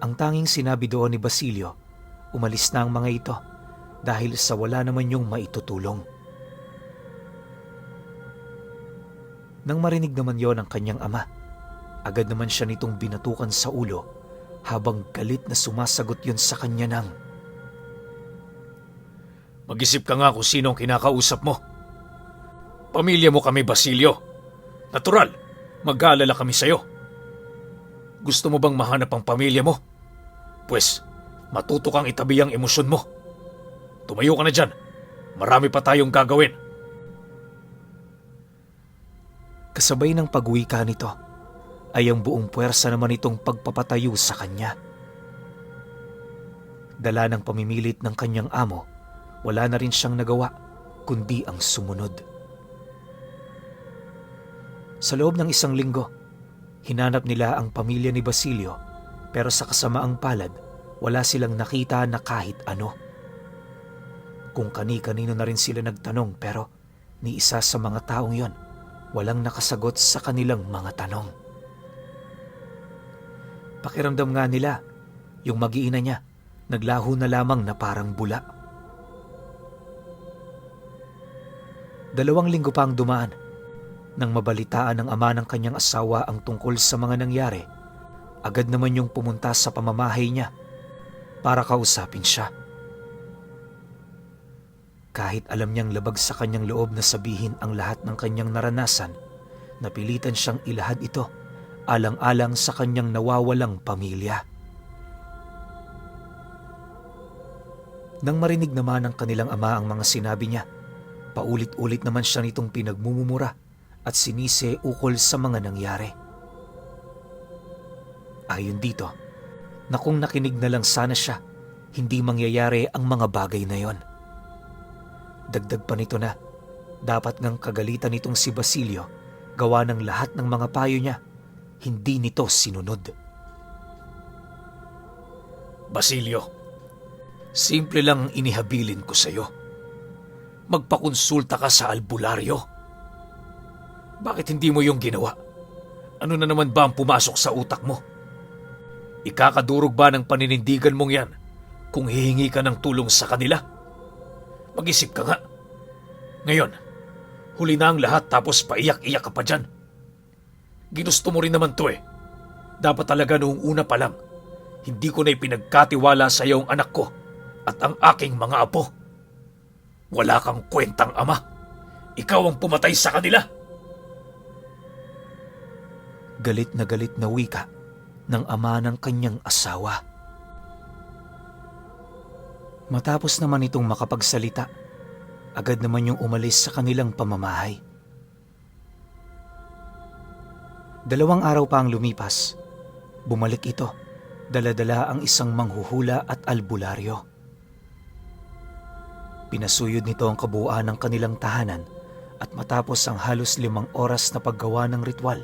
Ang tanging sinabi doon ni Basilio, umalis na ang mga ito dahil sa wala naman yung maitutulong. Nang marinig naman yon ang kanyang ama, agad naman siya nitong binatukan sa ulo habang galit na sumasagot yon sa kanya ng, Mag-isip ka nga kung sino ang kinakausap mo. Pamilya mo kami, Basilio. Natural, mag-aalala kami sa'yo. Gusto mo bang mahanap ang pamilya mo? Pues, matuto kang itabi ang emosyon mo. Tumayo ka na dyan. Marami pa tayong gagawin. Kasabay ng pagwika nito ay ang buong puwersa naman itong pagpapatayo sa kanya. Dala ng pamimilit ng kanyang amo, wala na rin siyang nagawa kundi ang sumunod. Sa loob ng 1 linggo, hinanap nila ang pamilya ni Basilio pero sa kasamaang palad, wala silang nakita na kahit ano. Kung kani-kanino na rin sila nagtanong pero ni isa sa mga taong yon, walang nakasagot sa kanilang mga tanong. Pakiramdam nga nila, yung mag-iina niya, naglaho na lamang na parang bula. 2 linggo pa ang dumaan nang mabalitaan ng ama ng kanyang asawa ang tungkol sa mga nangyari. Agad naman yung pumunta sa pamamahay niya para kausapin siya. Kahit alam niyang labag sa kanyang loob na sabihin ang lahat ng kanyang naranasan, napilitan siyang ilahad ito alang-alang sa kanyang nawawalang pamilya. Nang marinig naman ng kanilang ama ang mga sinabi niya, paulit-ulit naman siya nitong pinagmumumura at sinisi ukol sa mga nangyari. Ayon dito, na kung nakinig na lang sana siya, hindi mangyayari ang mga bagay na yon. Dagdag pa nito na, dapat ngang kagalitan nitong si Basilio, gawa ng lahat ng mga payo niya, hindi nito sinunod. Basilio, simple lang inihabilin ko sa'yo. Magpakonsulta ka sa albularyo. Bakit hindi mo yung ginawa? Ano na naman ba ang pumasok sa utak mo? Ikakadurog ba ng paninindigan mong yan kung hihingi ka ng tulong sa kanila? Mag-isip ka nga. Ngayon, huli na ang lahat tapos paiyak-iyak ka pa dyan. Ginusto mo rin naman to eh. Dapat talaga noong una pa lang, hindi ko na ipinagkatiwala sa iyo ang anak ko at ang aking mga apo. Wala kang kwentang ama. Ikaw ang pumatay sa kanila. Galit na wika ng ama ng kanyang asawa. Matapos naman itong makapagsalita, agad naman yung umalis sa kanilang pamamahay. 2 araw pa ang lumipas. Bumalik ito, dala-dala ang isang manghuhula at albularyo. Pinasuyod nito ang kabuuan ng kanilang tahanan at matapos ang halos 5 oras na paggawa ng ritual,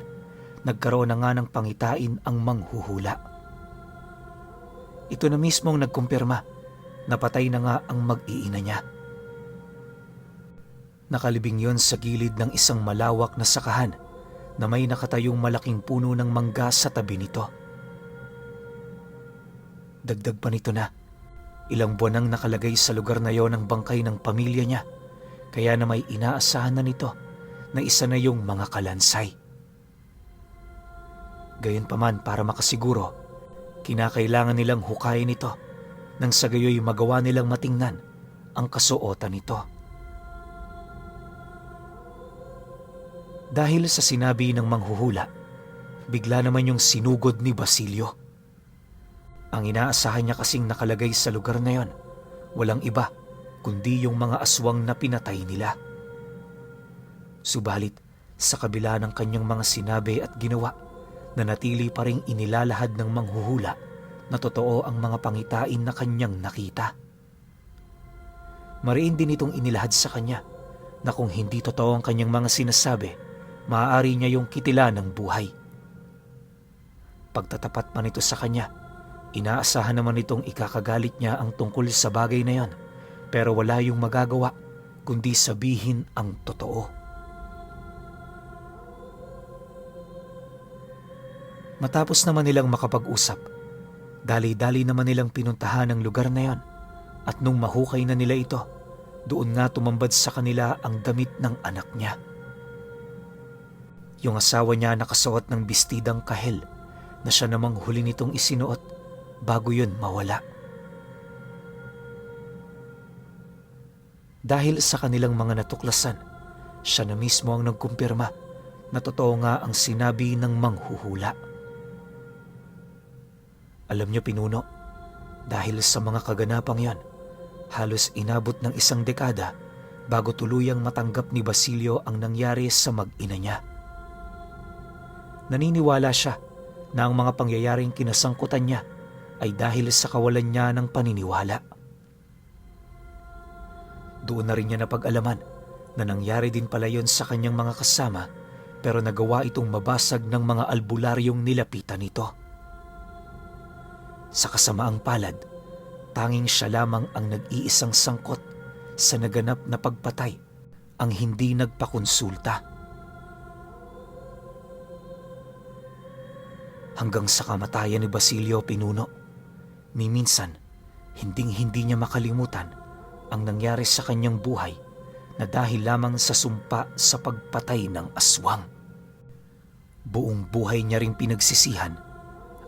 nagkaroon na nga ng pangitain ang manghuhula. Ito na mismong nagkumpirma, napatay na nga ang mag-iina niya. Nakalibing yon sa gilid ng isang malawak na sakahan na may nakatayong malaking puno ng mangga sa tabi nito. Dagdag pa nito na, ilang buwan nang nakalagay sa lugar na yon ang bangkay ng pamilya niya, kaya na may inaasahan na nito na isa na yung mga kalansay. Gayunpaman para makasiguro, kinakailangan nilang hukayin ito nang sa gayoy magawa nilang matingnan ang kasuotan nito. Dahil sa sinabi ng manghuhula, bigla naman yung sinugod ni Basilio. Ang inaasahan niya kasing nakalagay sa lugar na yon, walang iba kundi yung mga aswang na pinatay nila. Subalit, sa kabila ng kanyang mga sinabi at ginawa, nanatili pa ring inilalahad ng manghuhula na totoo ang mga pangitain na kanyang nakita. Mariin din itong inilahad sa kanya na kung hindi totoo ang kanyang mga sinasabi, maaari niya yung kitila ng buhay. Pagtatapat pa nito sa kanya, inaasahan naman itong ikakagalit niya ang tungkol sa bagay na yon, pero wala yung magagawa kundi sabihin ang totoo. Matapos naman nilang makapag-usap, dali-dali naman nilang pinuntahan ang lugar na yon at nung mahukay na nila ito, doon nga tumambad sa kanila ang damit ng anak niya. Yung asawa niya nakasuot ng bestidang kahel na siya namang huli nitong isinuot bago yun mawala. Dahil sa kanilang mga natuklasan, siya na mismo ang nagkumpirma na totoo nga ang sinabi ng manghuhula. Alam niyo pinuno, dahil sa mga kaganapang yan, halos inabot ng 1 dekada bago tuluyang matanggap ni Basilio ang nangyari sa mag-ina niya. Naniniwala siya na ang mga pangyayaring kinasangkutan niya ay dahil sa kawalan niya ng paniniwala. Doon na rin niya napag-alaman na nangyari din pala yon sa kanyang mga kasama pero nagawa itong mabasag ng mga albularyong nilapitan nito. Sa kasamaang palad, tanging siya lamang ang nag-iisang sangkot sa naganap na pagpatay ang hindi nagpakonsulta. Hanggang sa kamatayan ni Basilio Pinuno, ni minsan, hinding-hindi niya makalimutan ang nangyari sa kanyang buhay na dahil lamang sa sumpa sa pagpatay ng aswang. Buong buhay niya ring pinagsisihan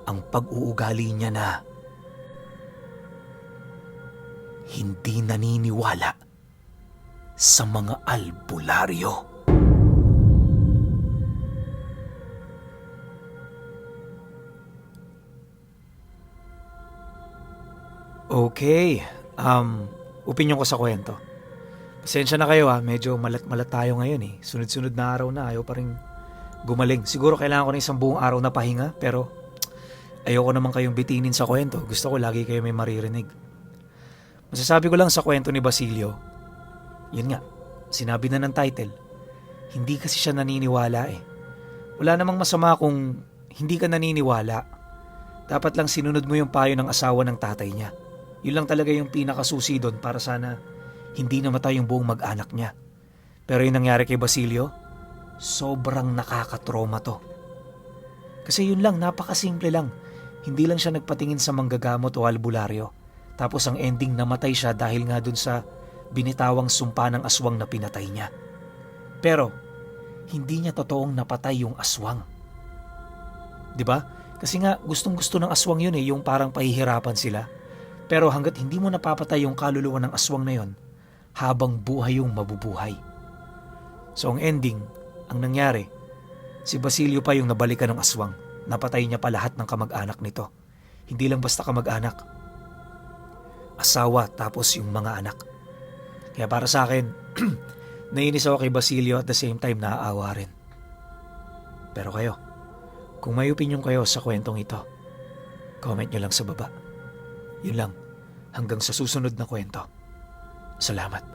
ang pag-uugali niya na hindi naniniwala sa mga albularyo. Okay, opinyon ko sa kwento. Pasensya na kayo medyo malat-malat tayo ngayon eh. Sunod-sunod na araw na, ayaw pa rin gumaling. Siguro kailangan ko ng isang buong araw na pahinga, pero ayoko naman kayong bitinin sa kwento. Gusto ko lagi kayo may maririnig. Masasabi ko lang sa kwento ni Basilio, yun nga, sinabi na ng title, hindi kasi siya naniniwala eh. Wala namang masama kung hindi ka naniniwala. Dapat lang sinunod mo yung payo ng asawa ng tatay niya. Yun lang talaga yung pinakasusi doon para sana hindi namatay yung buong mag-anak niya. Pero yung nangyari kay Basilio, sobrang nakakatroma to. Kasi yun lang, napakasimple lang. Hindi lang siya nagpatingin sa manggagamot o albularyo. Tapos ang ending, namatay siya dahil nga dun sa binitawang sumpa ng aswang na pinatay niya. Pero hindi niya totoong napatay yung aswang. 'Di ba? Kasi nga gustong-gusto ng aswang yun yung parang pahihirapan sila. Pero hanggat hindi mo napapatay yung kaluluwa ng aswang na yun, habang buhay yung mabubuhay. So ang ending, ang nangyari, si Basilio pa yung nabalikan ng aswang. Napatay niya pa lahat ng kamag-anak nito. Hindi lang basta kamag-anak. Asawa tapos yung mga anak. Kaya para sa akin, nainis ako kay Basilio at the same time naaawa rin. Pero kayo, kung may opinion kayo sa kwentong ito, comment nyo lang sa baba. Yun lang, hanggang sa susunod na kwento. Salamat.